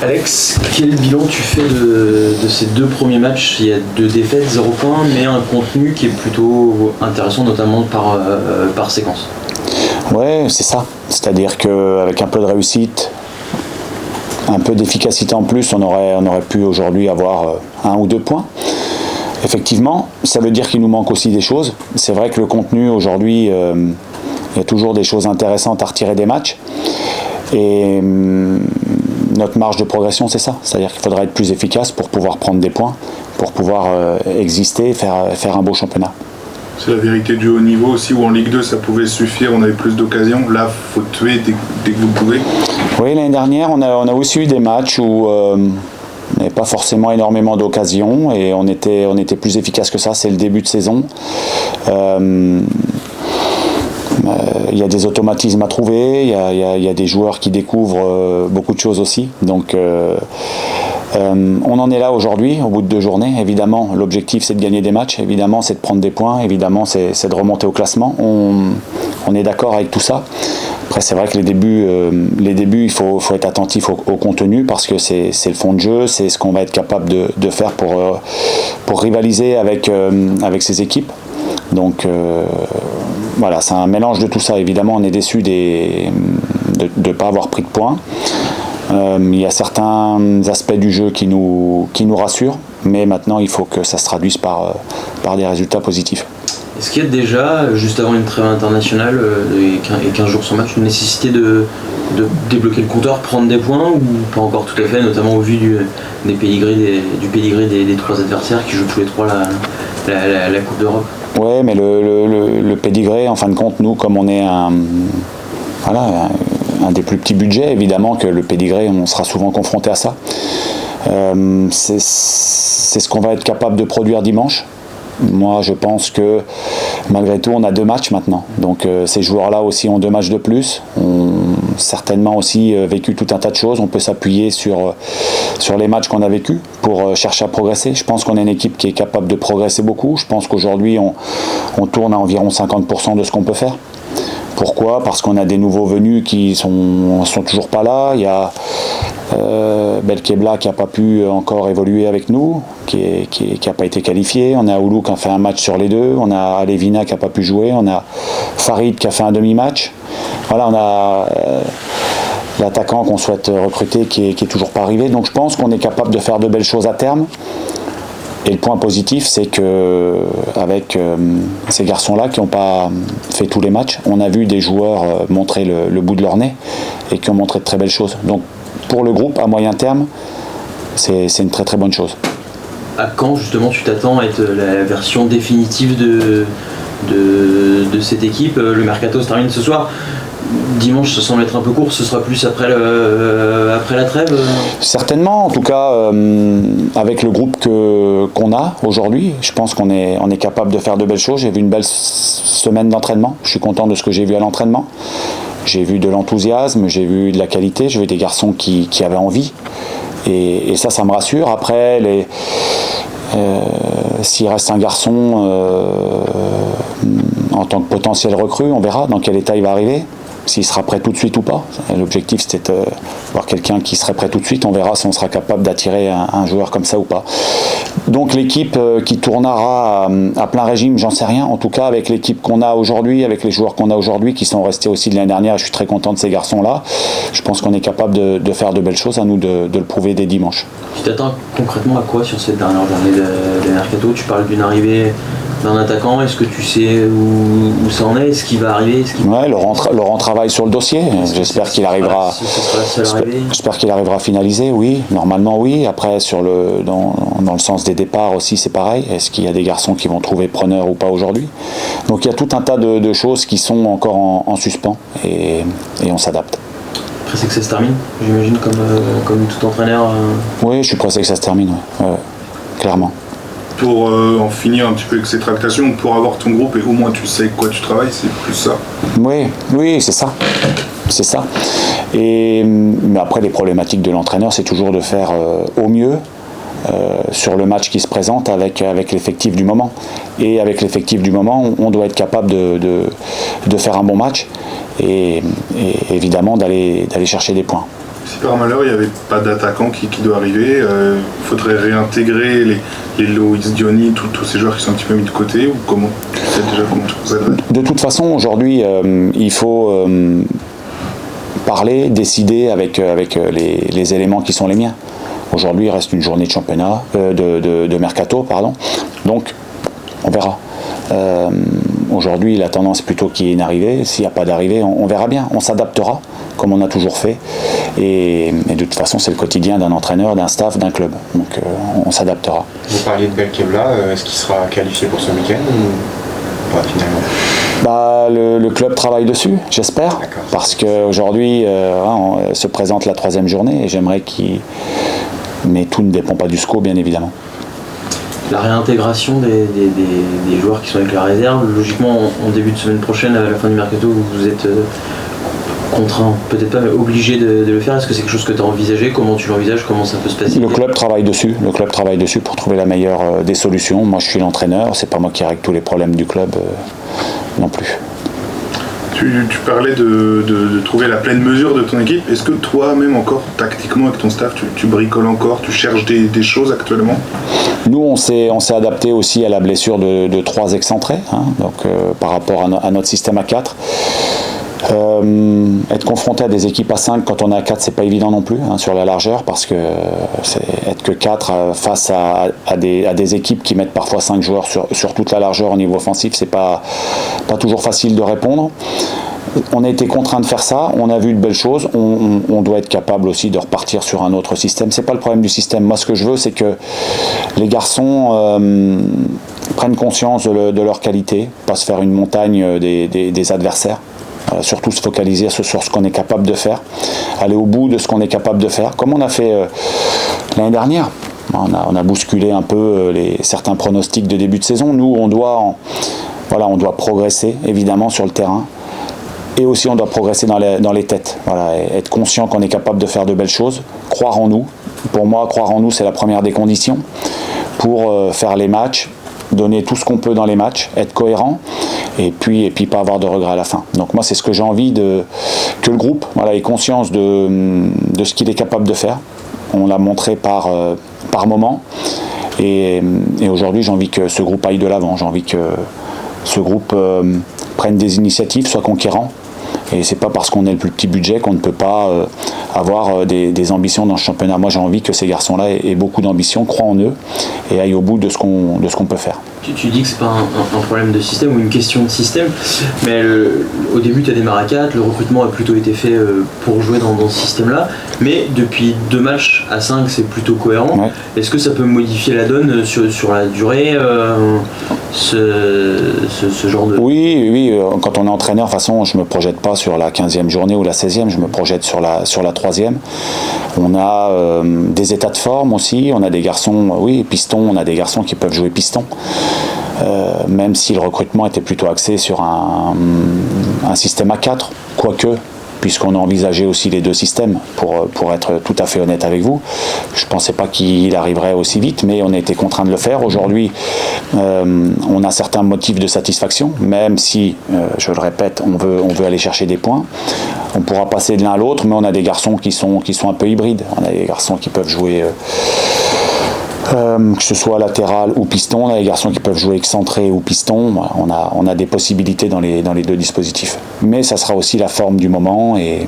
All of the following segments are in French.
Alex, quel bilan tu fais de ces 2 premiers matchs? Il y a 2 défaites, 0 points, mais un contenu qui est plutôt intéressant, notamment par séquence. Ouais, c'est ça. C'est-à-dire qu'avec un peu de réussite, un peu d'efficacité en plus, on aurait pu aujourd'hui avoir 1 ou 2 points. Effectivement, ça veut dire qu'il nous manque aussi des choses. C'est vrai que le contenu aujourd'hui, il y a toujours des choses intéressantes à retirer des matchs. Et notre marge de progression, c'est ça. C'est-à-dire qu'il faudra être plus efficace pour pouvoir prendre des points, pour pouvoir exister, faire un beau championnat. C'est la vérité du haut niveau aussi, où en Ligue 2 ça pouvait suffire, on avait plus d'occasions. Là, il faut tuer dès que vous pouvez. Oui, l'année dernière, on a aussi eu des matchs où on n'avait pas forcément énormément d'occasions et on était plus efficace que ça. C'est le début de saison. Il y a des automatismes à trouver, il y a des joueurs qui découvrent beaucoup de choses aussi. Donc on en est là aujourd'hui, au bout de 2 journées. Évidemment, l'objectif c'est de gagner des matchs, évidemment c'est de prendre des points, évidemment c'est de remonter au classement. On est d'accord avec tout ça. Après c'est vrai que les débuts il faut être attentif au contenu parce que c'est le fond de jeu, c'est ce qu'on va être capable de faire pour rivaliser avec ces équipes. Donc voilà, c'est un mélange de tout ça. Évidemment, on est déçu de ne pas avoir pris de points. Il y a certains aspects du jeu qui nous rassurent, mais maintenant il faut que ça se traduise par des résultats positifs. Est-ce qu'il y a déjà, juste avant une trêve internationale et 15 jours sans match, une nécessité de débloquer le compteur, prendre des points, ou pas encore tout à fait, notamment au vu du pédigré des 3 adversaires qui jouent tous les 3 la Coupe d'Europe? Ouais, mais le pédigré, en fin de compte, nous, comme on est un des plus petits budgets, évidemment que le pédigré, on sera souvent confronté à ça. C'est ce qu'on va être capable de produire dimanche. Moi, je pense que malgré tout, on a 2 matchs maintenant. Donc ces joueurs-là aussi ont 2 matchs de plus. On a certainement aussi vécu tout un tas de choses. On peut s'appuyer sur les matchs qu'on a vécus pour chercher à progresser. Je pense qu'on est une équipe qui est capable de progresser beaucoup. Je pense qu'aujourd'hui, on tourne à environ 50% de ce qu'on peut faire. Pourquoi ? Parce qu'on a des nouveaux venus qui sont toujours pas là. Il y a Belkebla qui n'a pas pu encore évoluer avec nous, qui n'a pas été qualifié. On a Oulou qui a fait un match sur les 2. On a Alevina qui n'a pas pu jouer. On a Farid qui a fait un demi-match. Voilà, on a l'attaquant qu'on souhaite recruter qui est toujours pas arrivé. Donc je pense qu'on est capable de faire de belles choses à terme. Et le point positif, c'est que avec ces garçons-là qui n'ont pas fait tous les matchs, on a vu des joueurs montrer le bout de leur nez et qui ont montré de très belles choses. Donc pour le groupe, à moyen terme, c'est une très très bonne chose. À quand justement tu t'attends à être la version définitive de cette équipe? Le mercato se termine ce soir. Dimanche, ça semble être un peu court, ce sera plus après la trêve? Certainement, en tout cas, avec le groupe qu'on a aujourd'hui, je pense qu'on est capable de faire de belles choses. J'ai vu une belle semaine d'entraînement, je suis content de ce que j'ai vu à l'entraînement. J'ai vu de l'enthousiasme, j'ai vu de la qualité, j'ai vu des garçons qui avaient envie. Et ça me rassure. Après, s'il reste un garçon en tant que potentiel recrue, on verra dans quel état il va arriver. S'il sera prêt tout de suite ou pas. L'objectif c'était de voir quelqu'un qui serait prêt tout de suite. On verra si on sera capable d'attirer un joueur comme ça ou pas. Donc l'équipe qui tournera à plein régime, j'en sais rien. En tout cas avec l'équipe qu'on a aujourd'hui, avec les joueurs qu'on a aujourd'hui qui sont restés aussi de l'année dernière, je suis très content de ces garçons-là. Je pense qu'on est capable de faire de belles choses, à nous de le prouver dès dimanche. Tu t'attends concrètement à quoi sur cette dernière journée de mercato? Tu parles d'une arrivée d'un attaquant, est-ce que tu sais où ça en est? Est-ce qu'il va arriver? Ouais, Laurent travaille sur le dossier. J'espère qu'il arrivera. J'espère qu'il arrivera à finaliser, oui. Normalement, oui. Après, dans le sens des départs aussi, c'est pareil. Est-ce qu'il y a des garçons qui vont trouver preneur ou pas aujourd'hui? Donc il y a tout un tas de choses qui sont encore en suspens et on s'adapte. Pressé que ça se termine, j'imagine, comme tout entraîneur. Oui, je suis pressé que ça se termine, ouais. Clairement. Pour en finir un petit peu avec ces tractations, pour avoir ton groupe et au moins tu sais quoi tu travailles, c'est plus ça. Oui, c'est ça. C'est ça. Mais après, les problématiques de l'entraîneur, c'est toujours de faire au mieux sur le match qui se présente avec l'effectif du moment. Et avec l'effectif du moment, on doit être capable de faire un bon match et évidemment d'aller chercher des points. si par malheur il n'y avait pas d'attaquant qui doit arriver, il faudrait réintégrer les Loïs Diony, tous ces joueurs qui sont un petit peu mis de côté, ou comment? Tu sais déjà comment ça va être? De toute façon, aujourd'hui, il faut parler, décider avec les éléments qui sont les miens. Aujourd'hui, il reste une journée de championnat, de mercato, pardon. Donc, on verra. Aujourd'hui, la tendance est plutôt qu'il y ait une arrivée. S'il n'y a pas d'arrivée, on verra bien. On s'adaptera, comme on a toujours fait. Et de toute façon, c'est le quotidien d'un entraîneur, d'un staff, d'un club. Donc, on s'adaptera. Vous parliez de Belkebla. Est-ce qu'il sera qualifié pour ce week-end ou pas finalement? Le club travaille dessus, j'espère. D'accord. Parce qu'aujourd'hui, se présente la 3e journée et j'aimerais qu'il... Mais tout ne dépend pas du SCO, bien évidemment. La réintégration des joueurs qui sont avec la réserve, logiquement en début de semaine prochaine, à la fin du mercato, vous êtes contraint, peut-être pas, mais obligé de le faire. Est-ce que c'est quelque chose que tu as envisagé? Comment tu l'envisages? Comment ça peut se passer? Le club travaille dessus. Le club travaille dessus pour trouver la meilleure des solutions. Moi, je suis l'entraîneur. C'est pas moi qui règle tous les problèmes du club non plus. Tu parlais de trouver la pleine mesure de ton équipe. Est-ce que toi-même encore, tactiquement avec ton staff, tu bricoles encore, tu cherches des choses actuellement? Nous, on s'est adapté aussi à la blessure de 3 excentrés, donc par rapport à notre système à 4. Être confronté à des équipes à 5 quand on est à 4, c'est pas évident non plus sur la largeur, parce que être que 4 face à des équipes qui mettent parfois 5 joueurs sur toute la largeur au niveau offensif, c'est pas toujours facile de répondre. On a été contraint de faire ça, on a vu de belles choses, on doit être capable aussi de repartir sur un autre système. C'est pas le problème du système. Moi, ce que je veux, c'est que les garçons prennent conscience de leur qualité, pas se faire une montagne des adversaires. Surtout se focaliser sur ce qu'on est capable de faire, aller au bout de ce qu'on est capable de faire, comme on a fait l'année dernière. On a bousculé un peu certains pronostics de début de saison. Nous, on doit progresser évidemment sur le terrain, et aussi on doit progresser dans les têtes. Voilà, être conscient qu'on est capable de faire de belles choses, croire en nous. Pour moi, croire en nous, c'est la première des conditions pour faire les matchs, donner tout ce qu'on peut dans les matchs, être cohérent, et puis pas avoir de regrets à la fin. Donc moi, c'est ce que j'ai envie que le groupe ait conscience de ce qu'il est capable de faire. On l'a montré par moment, et aujourd'hui, j'ai envie que ce groupe aille de l'avant. J'ai envie que ce groupe prenne des initiatives, soit conquérant. Et c'est pas parce qu'on a le plus petit budget qu'on ne peut pas avoir des ambitions dans ce championnat. Moi, j'ai envie que ces garçons-là aient beaucoup d'ambition, croient en eux et aillent au bout de ce qu'on peut faire. Tu dis que c'est pas un problème de système ou une question de système, mais au début tu as démarré à 4, le recrutement a plutôt été fait pour jouer dans ce système-là, mais depuis 2 matchs à 5 c'est plutôt cohérent. Ouais. Est-ce que ça peut modifier la donne sur la durée, ce genre de... Oui, quand on est entraîneur, de toute façon je me projette pas sur la 15e journée ou la 16e, je me projette sur la 3e. On a des états de forme aussi, on a des garçons, pistons, on a des garçons qui peuvent jouer piston. Même si le recrutement était plutôt axé sur un système à 4, quoique, puisqu'on a envisagé aussi les 2 systèmes, pour être tout à fait honnête avec vous. Je ne pensais pas qu'il arriverait aussi vite, mais on a été contraint de le faire. Aujourd'hui, on a certains motifs de satisfaction, même si, je le répète, on veut aller chercher des points. On pourra passer de l'un à l'autre, mais on a des garçons qui sont un peu hybrides. On a des garçons qui peuvent jouer... que ce soit latéral ou piston, on a des garçons qui peuvent jouer excentré ou piston, on a des possibilités dans les 2 dispositifs. Mais ça sera aussi la forme du moment et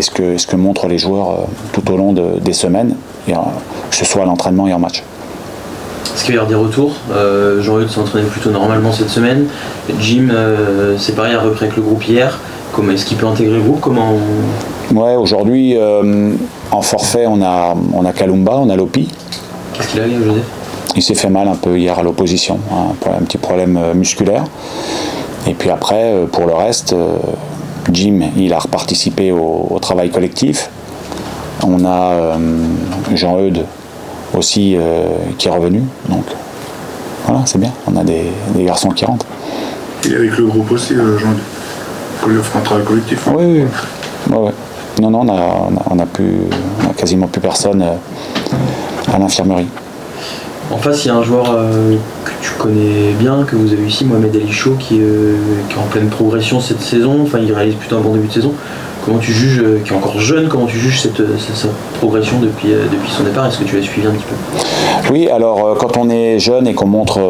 ce que montrent les joueurs tout au long des semaines, que ce soit à l'entraînement et en match. Est-ce qu'il va y avoir des retours? Jean-Eudes s'est entraîné plutôt normalement cette semaine. Jim, c'est pareil, a repris avec le groupe hier. Comment est-ce qu'il peut intégrer le groupe? Ouais, aujourd'hui, en forfait, on a Kalumba, on a Lopi. Qu'est-ce qu'il a, Joseph? Il s'est fait mal un peu hier à l'opposition, un petit problème musculaire. Et puis après, pour le reste, Jim, il a reparticipé au travail collectif. On a Jean-Eudes aussi qui est revenu. Donc voilà, c'est bien. On a des garçons qui rentrent. Et avec le groupe aussi, Jean-Eudes, pour lui offrir un travail collectif. Oui. Ouais. Non, on a quasiment plus personne à l'infirmerie. En face, il y a un joueur que tu connais bien, que vous avez eu ici, Mohamed Ali Chaud, qui est en pleine progression cette saison. Enfin, il réalise plutôt un bon début de saison. Comment tu juges, qui est encore jeune, comment tu juges cette progression depuis son départ? Est-ce que tu l'as suivi un petit peu? Oui, alors quand on est jeune et qu'on montre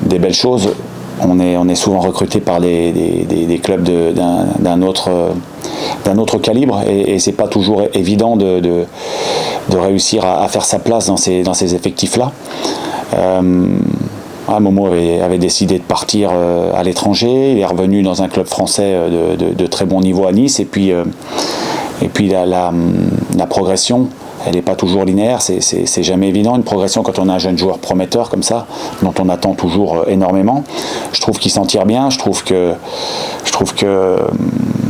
des belles choses, on est souvent recruté par des clubs d'un autre calibre, et c'est pas toujours évident de réussir à faire sa place dans ces effectifs-là. Momo avait décidé de partir à l'étranger, il est revenu dans un club français de très bon niveau à Nice, et puis la progression, elle n'est pas toujours linéaire, c'est jamais évident une progression quand on a un jeune joueur prometteur comme ça, dont on attend toujours énormément. Je trouve qu'il s'en tire bien, je trouve que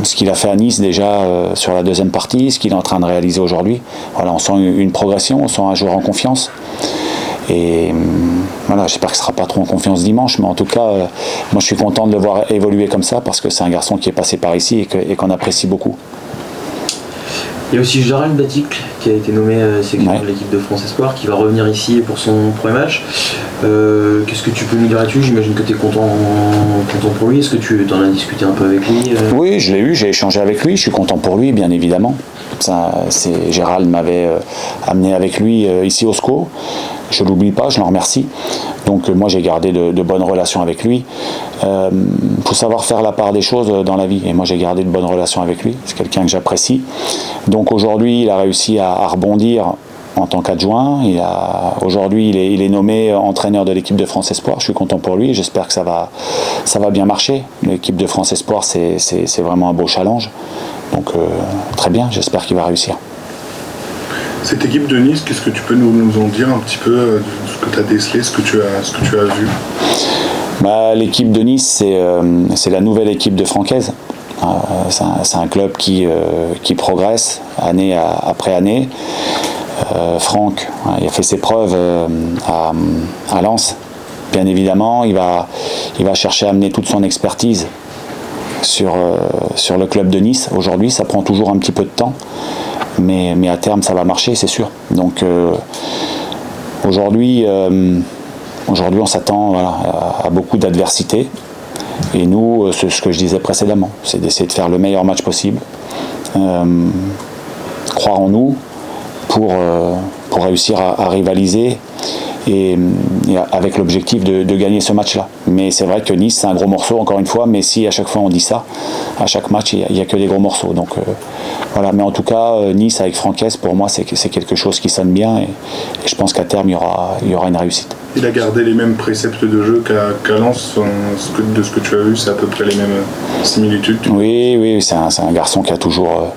ce qu'il a fait à Nice déjà sur la deuxième partie, ce qu'il est en train de réaliser aujourd'hui, voilà, on sent une progression, on sent un joueur en confiance. Et voilà, j'espère qu'il ne sera pas trop en confiance dimanche, mais en tout cas, moi je suis content de le voir évoluer comme ça, parce que c'est un garçon qui est passé par ici et qu'on apprécie beaucoup. Il y a aussi Jarel Baticle qui a été nommé sélectionneur de l'équipe de France Espoir, qui va revenir ici pour son premier match. Qu'est-ce que tu peux nous dire là-dessus? J'imagine que tu es content pour lui. Est-ce que tu en as discuté un peu avec lui? Oui, je l'ai eu, j'ai échangé avec lui, je suis content pour lui, bien évidemment. Gérald m'avait amené avec lui ici au SCO. Je ne l'oublie pas, je l'en remercie. Donc moi j'ai gardé de bonnes relations avec lui. Il faut savoir faire la part des choses dans la vie, et moi j'ai gardé de bonnes relations avec lui. C'est quelqu'un que j'apprécie. Donc aujourd'hui il a réussi à rebondir en tant qu'adjoint. Aujourd'hui il est nommé entraîneur de l'équipe de France Espoir. Je suis content pour lui, j'espère que ça va bien marcher. L'équipe de France Espoir, c'est vraiment un beau challenge. Donc très bien, j'espère qu'il va réussir. Cette équipe de Nice, qu'est-ce que tu peux nous en dire un petit peu de ce que tu as décelé, ce que tu as vu? L'équipe de Nice, c'est la nouvelle équipe de Francaise. C'est un club qui progresse année après année. Franck, il a fait ses preuves à Lens. Bien évidemment, il va chercher à amener toute son expertise sur le club de Nice. Aujourd'hui, ça prend toujours un petit peu de temps, mais à terme, ça va marcher, c'est sûr. Donc aujourd'hui, on s'attend à beaucoup d'adversité. Et nous, c'est ce que je disais précédemment, c'est d'essayer de faire le meilleur match possible, croire en nous pour réussir à rivaliser et avec l'objectif de gagner ce match-là. Mais c'est vrai que Nice, c'est un gros morceau, encore une fois, mais si à chaque fois on dit ça, à chaque match, il n'y a que des gros morceaux. Donc voilà, mais en tout cas, Nice avec Francaise, pour moi, c'est quelque chose qui sonne bien, et je pense qu'à terme, il y aura une réussite. Il a gardé les mêmes préceptes de jeu qu'à Lens, de ce que tu as vu, c'est à peu près les mêmes similitudes? Oui, c'est un garçon qui a toujours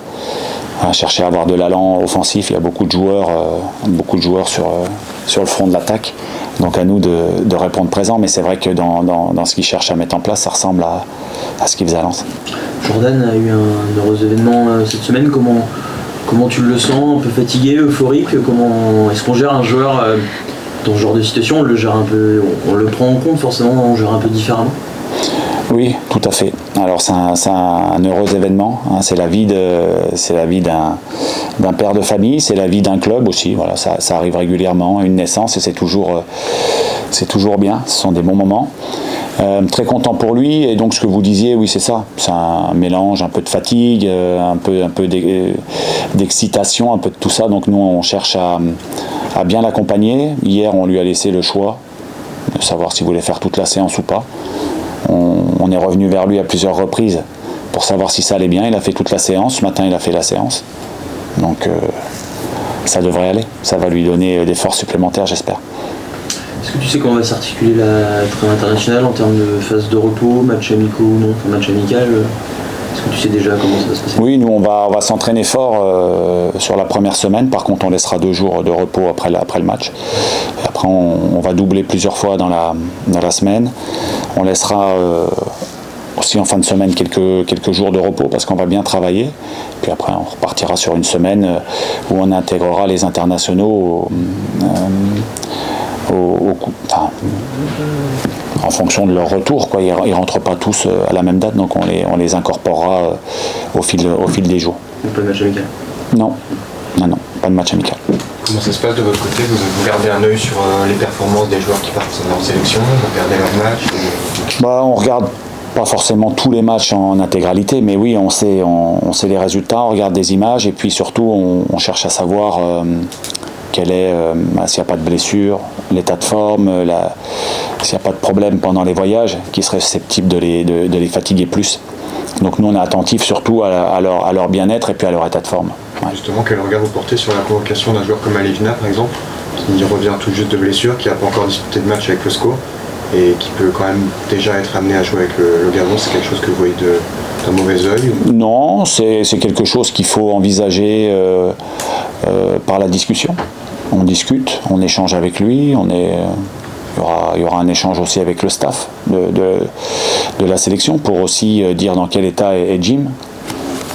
cherché à avoir de l'allant offensif. Il y a beaucoup de joueurs sur le front de l'attaque. Donc à nous de répondre présent, mais c'est vrai que dans ce qu'il cherche à mettre en place, ça ressemble à ce qu'il faisait à Lens. Jordan a eu un heureux événement cette semaine. Comment tu le sens? Un peu fatigué, euphorique? Est-ce qu'on gère un joueur dans ce genre de situation? On le gère un peu, on le prend en compte forcément, on gère un peu différemment? Oui, tout à fait. Alors c'est un heureux événement, hein. C'est la vie d'un père de famille, c'est la vie d'un club aussi. Voilà, ça arrive régulièrement, une naissance, et c'est toujours bien. Ce sont des bons moments. Très content pour lui, et donc ce que vous disiez, oui, c'est ça. C'est un mélange, un peu de fatigue, un peu d'excitation, un peu de tout ça. Donc nous, on cherche à bien l'accompagner. Hier, on lui a laissé le choix de savoir s'il voulait faire toute la séance ou pas. On est revenu vers lui à plusieurs reprises pour savoir si ça allait bien. Il a fait toute la séance. Ce matin, il a fait la séance. Donc ça devrait aller. Ça va lui donner des forces supplémentaires, j'espère. Est-ce que tu sais comment va s'articuler la trêve internationale en termes de phase de repos, match amicaux ou non, enfin, match amical? Est-ce que tu sais déjà comment ça va se passer? Oui, nous on va s'entraîner fort sur la première semaine. Par contre, on laissera 2 jours de repos après le match. Et après, on va doubler plusieurs fois dans la semaine. On laissera aussi en fin de semaine quelques jours de repos parce qu'on va bien travailler. Puis après, on repartira sur une semaine où on intégrera les internationaux en fonction de leur retour, quoi. Ils ne rentrent pas tous à la même date, donc on les incorporera au fil des jours. Pas de match amical? Non, pas de match amical. Comment ça se passe de votre côté? Vous gardez un œil sur les performances des joueurs qui partent en sélection, vous regardez leurs matchs On regarde pas forcément tous les matchs en intégralité, mais oui, on sait les résultats, on regarde des images et puis surtout on cherche à savoir quel est, s'il n'y a pas de blessure, l'état de forme, s'il n'y a pas de problème pendant les voyages qui serait susceptible de les fatiguer plus. Donc nous on est attentifs surtout à leur bien-être et puis à leur état de forme. Ouais. Justement, quel regard vous portez sur la convocation d'un joueur comme Alevina par exemple, qui revient tout juste de blessure, qui n'a pas encore disputé de match avec le SCO et qui peut quand même déjà être amené à jouer avec le Gabon? C'est quelque chose que vous voyez d'un mauvais œil ou... Non, c'est quelque chose qu'il faut envisager par la discussion. On discute, on échange avec lui, il y aura un échange aussi avec le staff de la sélection pour aussi dire dans quel état est Jim.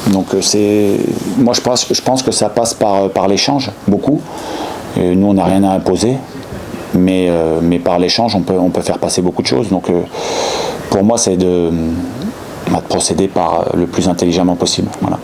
Donc moi je pense que ça passe par l'échange, beaucoup. Et nous on n'a rien à imposer, mais par l'échange on peut faire passer beaucoup de choses. Donc pour moi c'est de procéder par le plus intelligemment possible. Voilà.